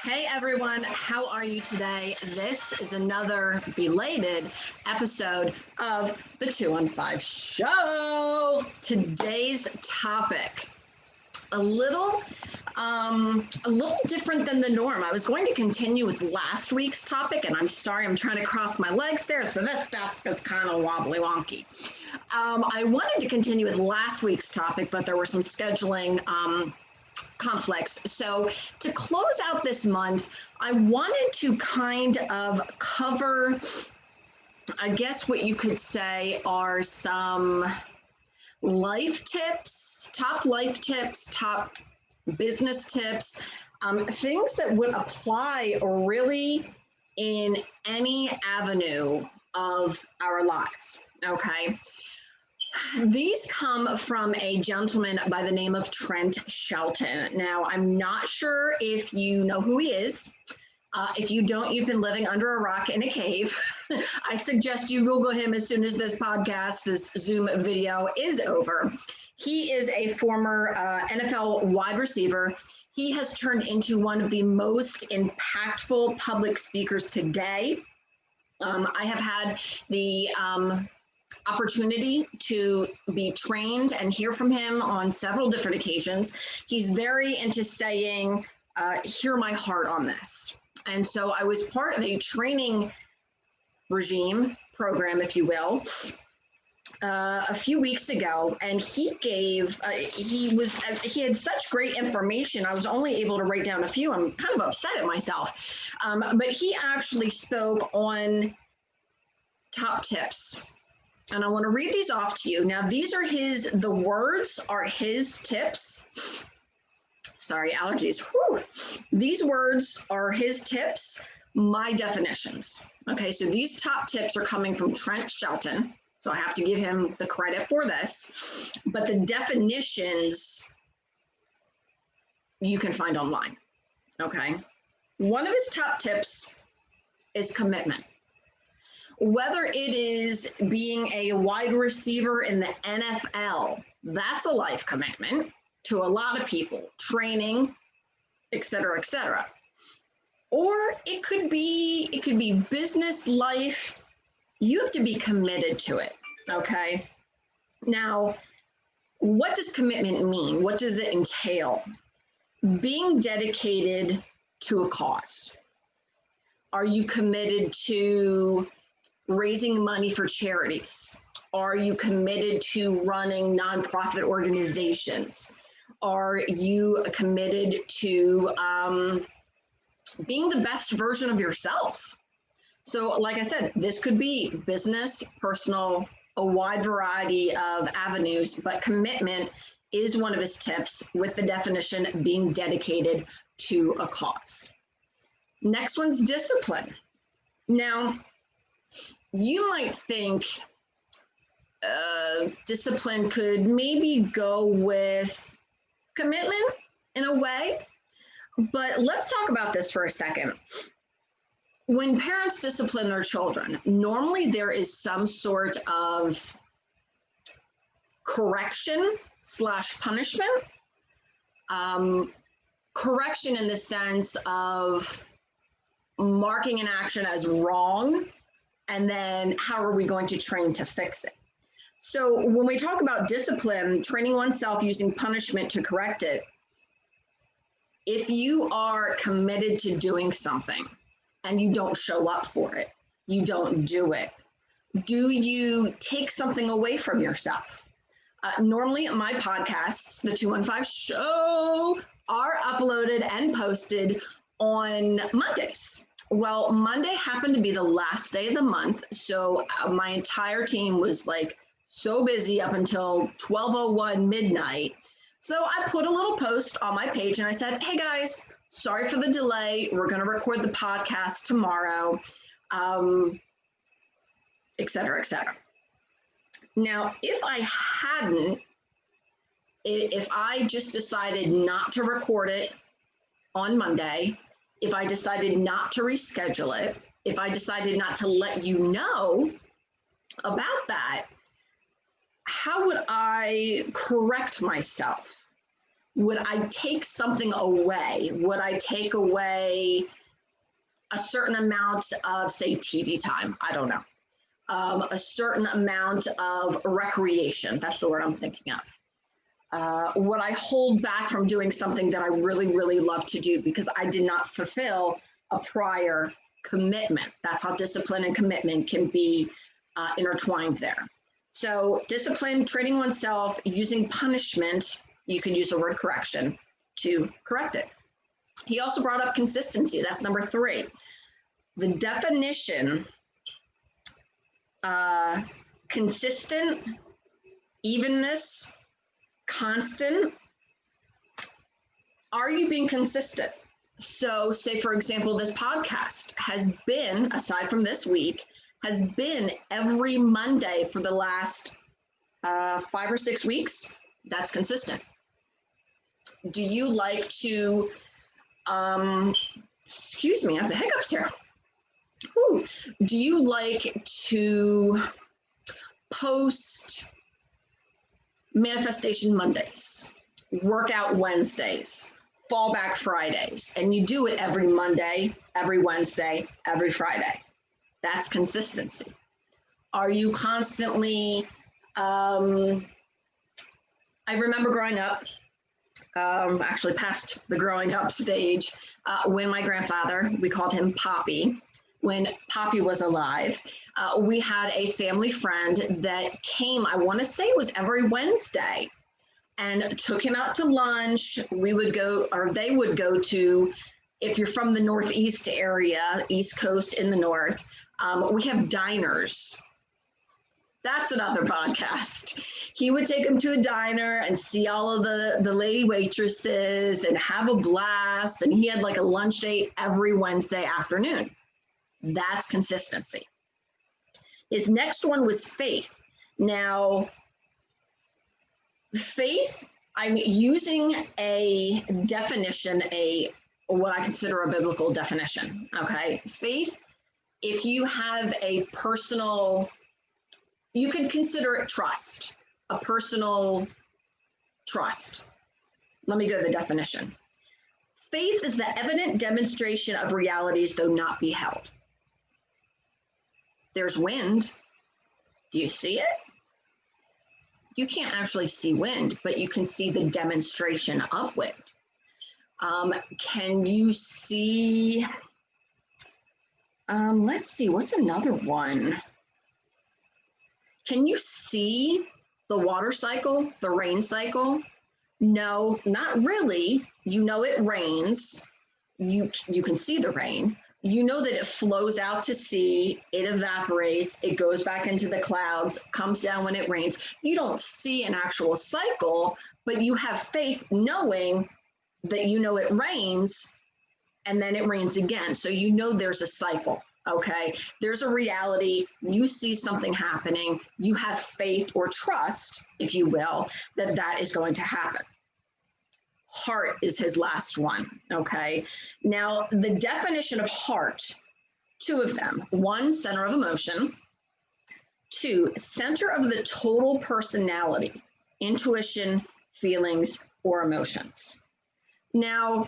Hey everyone, how are you today? This is another belated episode of the 215 Show. Today's topic, a little different than the norm. I was going to continue with last week's topic, and I'm sorry, I'm trying to cross my legs there, so this desk is kind of wobbly wonky. I wanted to continue with last week's topic, but there were some scheduling conflicts. So to close out this month, I wanted to kind of cover, I guess what you could say are some life tips, top business tips, things that would apply really in any avenue of our lives, okay? These come from a gentleman by the name of Trent Shelton. Now, I'm not sure if you know who he is. If you don't, you've been living under a rock in a cave. I suggest you Google him as soon as this Zoom video is over. He is a former NFL wide receiver. He has turned into one of the most impactful public speakers today. I have had the opportunity to be trained and hear from him on several different occasions. He's very into saying, hear my heart on this. And so I was part of a training program, if you will, a few weeks ago, and he had such great information. I was only able to write down a few. I'm kind of upset at myself. But he actually spoke on top tips. And I want to read these off to you. Now, the words are his tips. Sorry, allergies. Whew. These words are his tips, my definitions. Okay, so these top tips are coming from Trent Shelton. So I have to give him the credit for this. But the definitions you can find online. Okay. One of his top tips is commitment. Whether it is being a wide receiver in the NFL, that's a life commitment to a lot of people, training, et cetera, et cetera. Or it could be business life. You have to be committed to it, okay? Now, what does commitment mean? What does it entail? Being dedicated to a cause. Are you committed to raising money for charities? Are you committed to running nonprofit organizations? Are you committed to being the best version of yourself? So like I said, this could be business, personal, a wide variety of avenues, but commitment is one of his tips, with the definition being dedicated to a cause. Next one's discipline. Now, you might think discipline could maybe go with commitment in a way, but let's talk about this for a second. When parents discipline their children, normally there is some sort of correction/punishment. Correction in the sense of marking an action as wrong, and then how are we going to train to fix it? So when we talk about discipline, training oneself using punishment to correct it, if you are committed to doing something and you don't show up for it, you don't do it, do you take something away from yourself? Normally my podcasts, the 215 Show, are uploaded and posted on Mondays. Well, Monday happened to be the last day of the month, so my entire team was like so busy up until 12:01 midnight. So I put a little post on my page and I said, hey guys, sorry for the delay. We're going to record the podcast tomorrow, et cetera, et cetera. Now, if I just decided not to record it on Monday, if I decided not to reschedule it, if I decided not to let you know about that, how would I correct myself? Would I take something away? Would I take away a certain amount of, say, TV time? I don't know. A certain amount of recreation. That's the word I'm thinking of. Would I hold back from doing something that I really, really love to do because I did not fulfill a prior commitment? That's how discipline and commitment can be intertwined there. So discipline, training oneself, using punishment, you can use the word correction to correct it. He also brought up consistency. That's number 3. The definition, consistent, evenness, constant. Are you being consistent? So say, for example, this podcast has been, aside from this week, has been every Monday for the last 5 or 6 weeks. That's consistent. Do you like to, excuse me, I have the hiccups here. Ooh. Do you like to post manifestation Mondays, workout Wednesdays, fallback Fridays, and you do it every Monday, every Wednesday, every Friday? That's consistency. Are you constantly, I remember growing up, actually past the growing up stage, when my grandfather, we called him Poppy, when Poppy was alive, we had a family friend that came, I want to say it was every Wednesday, and took him out to lunch. We would go, or they would go to, if you're from the Northeast area, East Coast in the North, we have diners. That's another podcast. He would take them to a diner and see all of the lady waitresses and have a blast. And he had like a lunch date every Wednesday afternoon. That's consistency. His next one was faith. Now, faith, I'm using a definition, what I consider a biblical definition, okay? Faith, if you have a personal, you could consider it trust, a personal trust. Let me go to the definition. Faith is the evident demonstration of realities, though not beheld. There's wind. Do you see it? You can't actually see wind, but you can see the demonstration of wind. Can you see, let's see, what's another one? Can you see the water cycle, the rain cycle? No, not really. You know it rains. You can see the rain. You know that it flows out to sea, it evaporates, it goes back into the clouds, comes down when it rains. You don't see an actual cycle, but you have faith knowing that you know it rains and then it rains again. So you know there's a cycle, okay? There's a reality, you see something happening, you have faith or trust, if you will, that that is going to happen. Heart is his last one, okay? Now, the definition of heart, 2 of them. 1, center of emotion. 2, center of the total personality, intuition, feelings, or emotions. Now,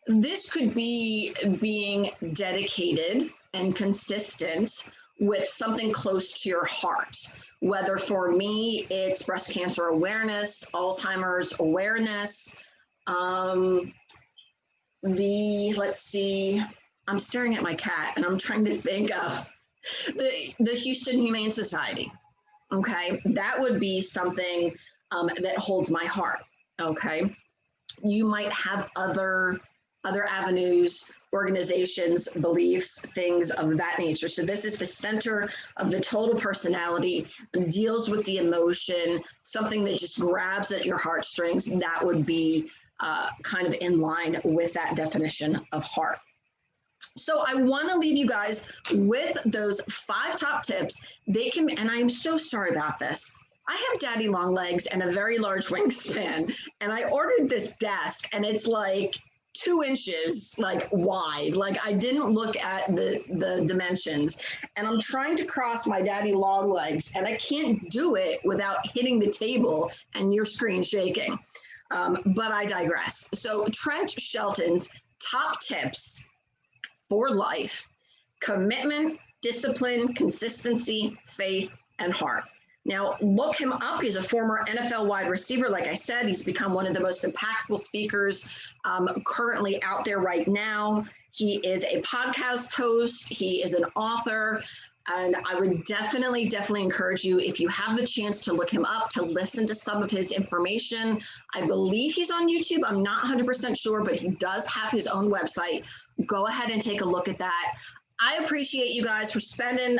this could be being dedicated and consistent with something close to your heart. Whether for me, it's breast cancer awareness, Alzheimer's awareness, let's see, I'm staring at my cat and I'm trying to think of the Houston Humane Society. Okay, that would be something that holds my heart. Okay, you might have other avenues, organizations, beliefs, things of that nature. So this is the center of the total personality, deals with the emotion, something that just grabs at your heartstrings. That would be kind of in line with that definition of heart. So I want to leave you guys with those 5 top tips. They can, and I'm so sorry about this. I have daddy long legs and a very large wingspan, and I ordered this desk and it's like 2 inches like wide. Like I didn't look at the dimensions, and I'm trying to cross my daddy long legs and I can't do it without hitting the table and your screen shaking. But I digress. So Trent Shelton's top tips for life: commitment, discipline, consistency, faith, and heart. Now, look him up. He's a former NFL wide receiver. Like I said, he's become one of the most impactful speakers currently out there right now. He is a podcast host. He is an author. And I would definitely encourage you, if you have the chance, to look him up, to listen to some of his information. I believe he's on YouTube. I'm not 100% sure, but he does have his own website. Go ahead and take a look at that. I appreciate you guys for spending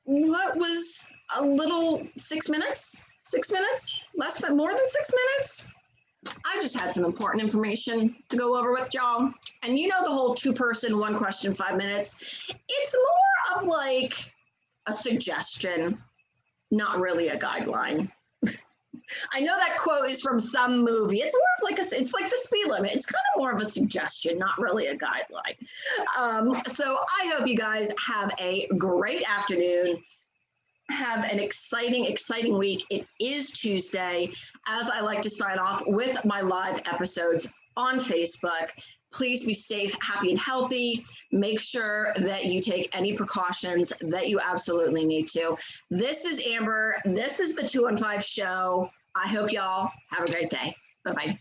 what was a little 6 minutes, more than 6 minutes. I just had some important information to go over with y'all. And you know the whole 2-person, 1 question, 5 minutes. It's more of like a suggestion, not really a guideline. I know that quote is from some movie. It's more of like it's like the speed limit. It's kind of more of a suggestion, not really a guideline. So I hope you guys have a great afternoon. Have an exciting week. It is Tuesday, as I like to sign off with my live episodes on Facebook. Please be safe, happy, and healthy. Make sure that you take any precautions that you absolutely need to. This is Amber. This is the 215 show. I hope y'all have a great day. Bye-bye.